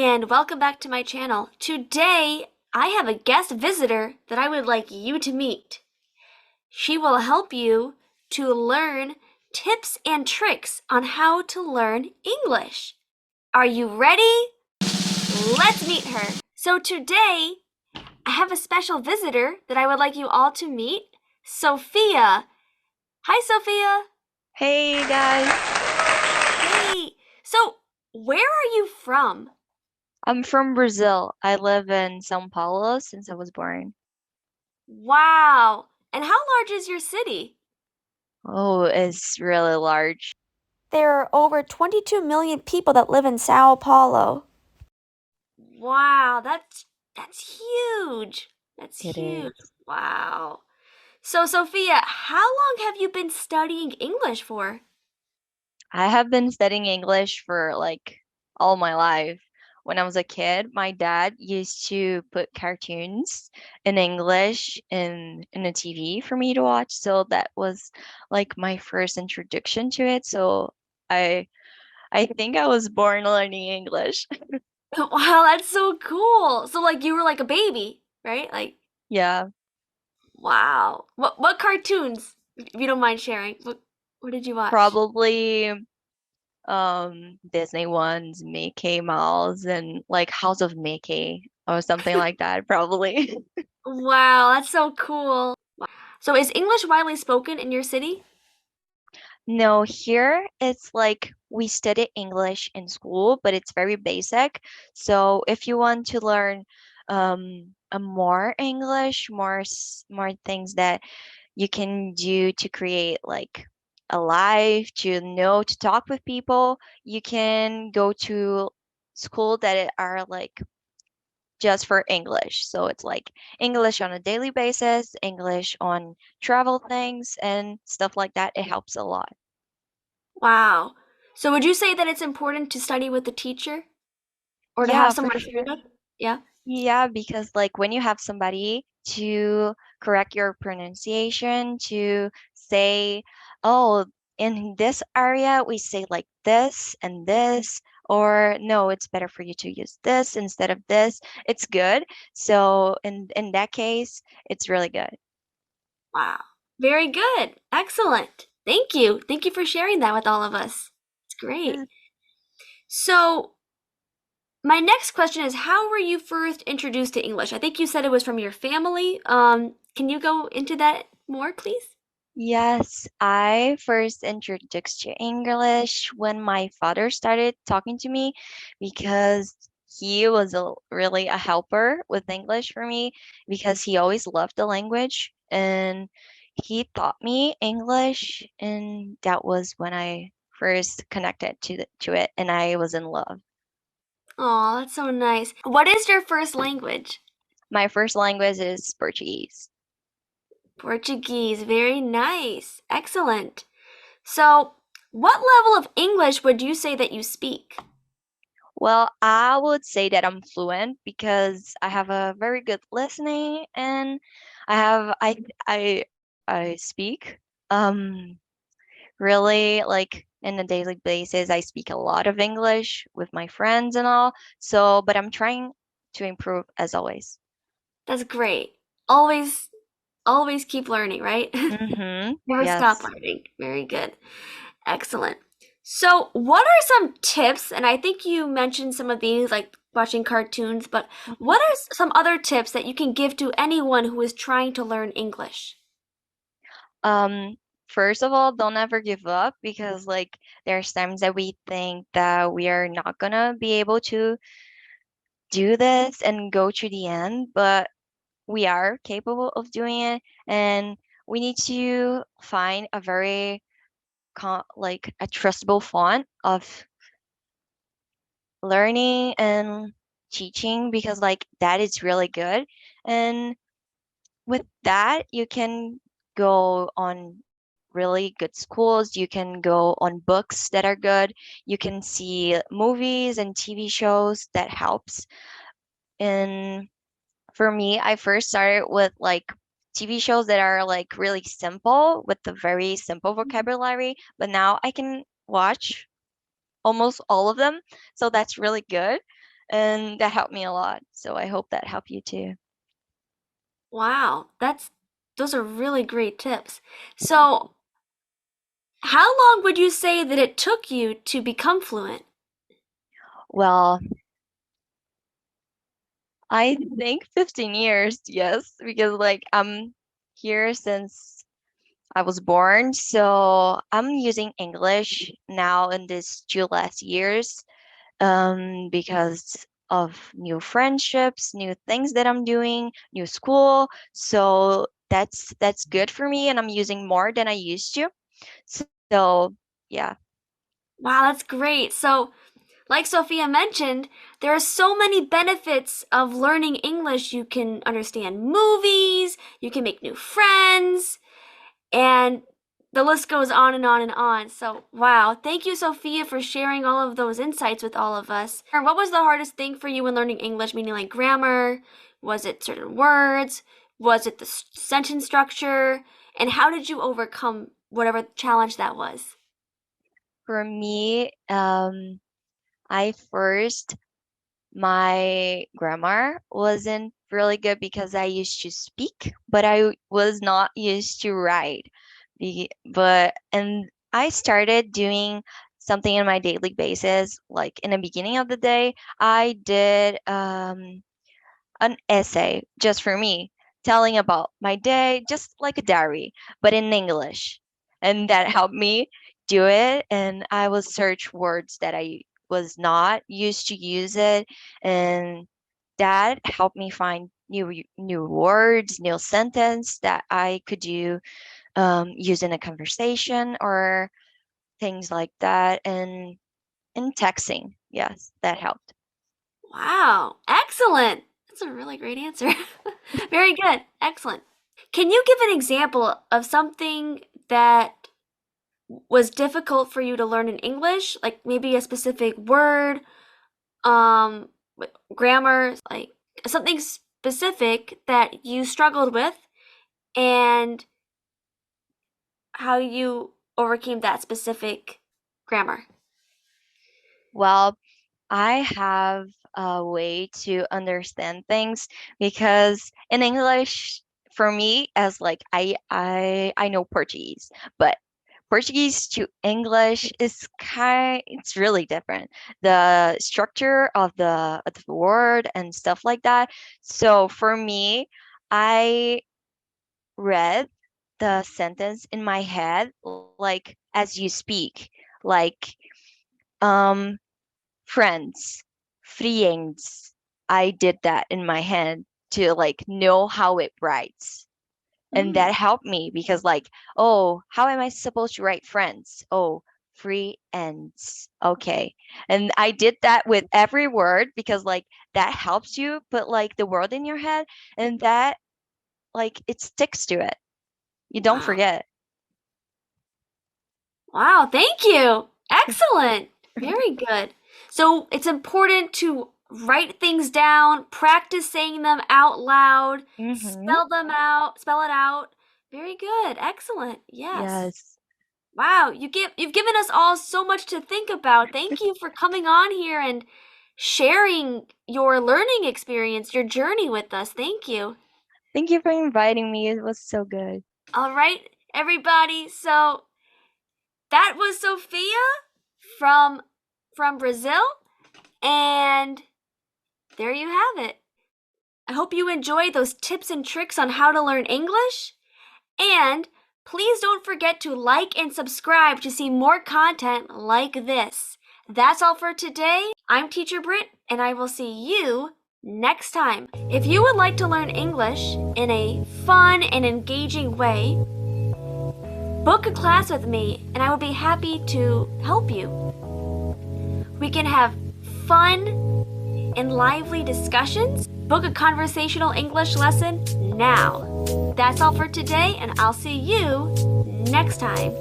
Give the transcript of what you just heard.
and welcome back to my channel. Today, I have a guest visitor that I would like you to meet. She will help you to learn tips and tricks on how to learn English. Are you ready? Let's meet her. So today, I have a special visitor that I would like you all to meet, Sophia. Hi, Sophia. Hey guys, Hey. So, where are you from? I'm from Brazil. I live in São Paulo since I was born. Wow. And how large is your city? Oh, it's really large. There are over 22 million people that live in Sao Paulo. Wow, that's huge. That's It huge. is. Wow. So Sophia, how long have you been studying English for? I have been studying English for like all my life. When I was a kid, my dad used to put cartoons in English in the TV for me to watch. So that was like my first introduction to it. So I I think I was born learning English. Wow, that's so cool. So like you were like a baby, right? Like Yeah. wow. What cartoons, if you don't mind sharing? What did you watch? Probably Disney ones, Mickey Mouse and like House of Mickey or something like that, probably. Wow, that's so cool. So is English widely spoken in your city? No, here it's like we study English in school, but it's very basic. So if you want to learn a more English, more things that you can do to create like a life, to know to talk with people, you can go to school that are like just for English. So it's like English on a daily basis, English on travel things and stuff like that. It helps a lot. Wow. So would you say that it's important to study with a teacher or to have Yeah, for someone sure. read it? Yeah. Yeah, because like when you have somebody to correct your pronunciation, to say, oh, in this area we say like this and this, or no, it's better for you to use this instead of this. It's good. So in that case, it's really good. Wow. Very good. Excellent. Thank you. Thank you for sharing that with all of us. It's great. So, my next question is how were you first introduced to English? I think you said it was from your family. Can you go into that more, please? Yes, I first introduced to English when my father started talking to me because he was really a helper with English for me because he always loved the language and he taught me English and that was when I first connected to it and I was in love. Oh, that's so nice. What is your first language? My first language is Portuguese. Portuguese. Very nice. Excellent. So, what level of English would you say that you speak? Well, I would say that I'm fluent because I have a very good listening and I have I speak um really like in a daily basis I speak a lot of English with my friends and all. So, but I'm trying to improve as always. That's great. Always, always keep learning, right? Mm-hmm. Never stop Yes. learning. Very good. Excellent. So, what are some tips? And I think you mentioned some of these, like watching cartoons, but Mhm. what are some other tips that you can give to anyone who is trying to learn English? Um, First of all, don't ever give up because like there's times that we think that we are not gonna be able to do this and go to the end, but we are capable of doing it, and we need to find a very like a trustable font of learning and teaching because like that is really good. And with that, you can go on really good schools, you can go on books that are good, you can see movies and TV shows that helps. And for me, I first started with like TV shows that are like really simple with a very simple vocabulary, but now I can watch almost all of them. So that's really good. and that helped me a lot. So I hope that helped you too. Wow, those are really great tips. So, how long would you say that it took you to become fluent? Well, I think 15 years, yes, because like I'm here since I was born, so I'm using English now in these 2 last years, because of new friendships, new things that I'm doing, new school. So that's good for me, and I'm using more than I used to. So yeah. Wow, that's great. So, like Sophia mentioned, there are so many benefits of learning English. You can understand movies, you can make new friends, and the list goes on and on and on. So, wow, thank you, Sophia, for sharing all of those insights with all of us. What was the hardest thing for you when learning English, meaning like grammar? Was it certain words? Was it the sentence structure? And how did you overcome whatever challenge that was? For me, I first my grammar wasn't really good because I used to speak, but I was not used to write. But and I started doing something on my daily basis, like in the beginning of the day, I did an essay just for me, telling about my day, just like a diary, but in English. And that helped me do it. And I will search words that I was not used to use it. And that helped me find new words, new sentence that I could do, use in a conversation or things like that. And in texting, yes, that helped. Wow, excellent. That's a really great answer. Very good. Excellent. Can you give an example of something that was difficult for you to learn in English? Like maybe a specific word, um, grammar, like something specific that you struggled with and how you overcame that specific grammar. Well, I have a way to understand things because in English, for me, as like I know Portuguese, but Portuguese to English is it's really different. The structure of the word and stuff like that. So for me, I read the sentence in my head like as you speak, like um friends, friends. I did that in my head to like know how it writes. And Mm, that helped me because like, oh, how am I supposed to write friends? Oh, free ends. Okay. And I did that with every word because like that helps you put like the word in your head and that like it sticks to it. You don't wow. forget. Wow, thank you. Excellent. Very good. So it's important to write things down, practice saying them out loud, Mm-hmm. spell it out. Very good. Excellent. Yes. Yes. Wow, you've given us all so much to think about. Thank you for coming on here and sharing your learning experience, your journey with us. Thank you. Thank you for inviting me. It was so good. All right, everybody. So that was Sophia from Brazil, and there you have it. I hope you enjoyed those tips and tricks on how to learn English, and please don't forget to like and subscribe to see more content like this. That's all for today. I'm Teacher Britt, and I will see you next time. If you would like to learn English in a fun and engaging way, book a class with me, and I will be happy to help you. We can have fun and lively discussions. Book a conversational English lesson now. That's all for today, and I'll see you next time.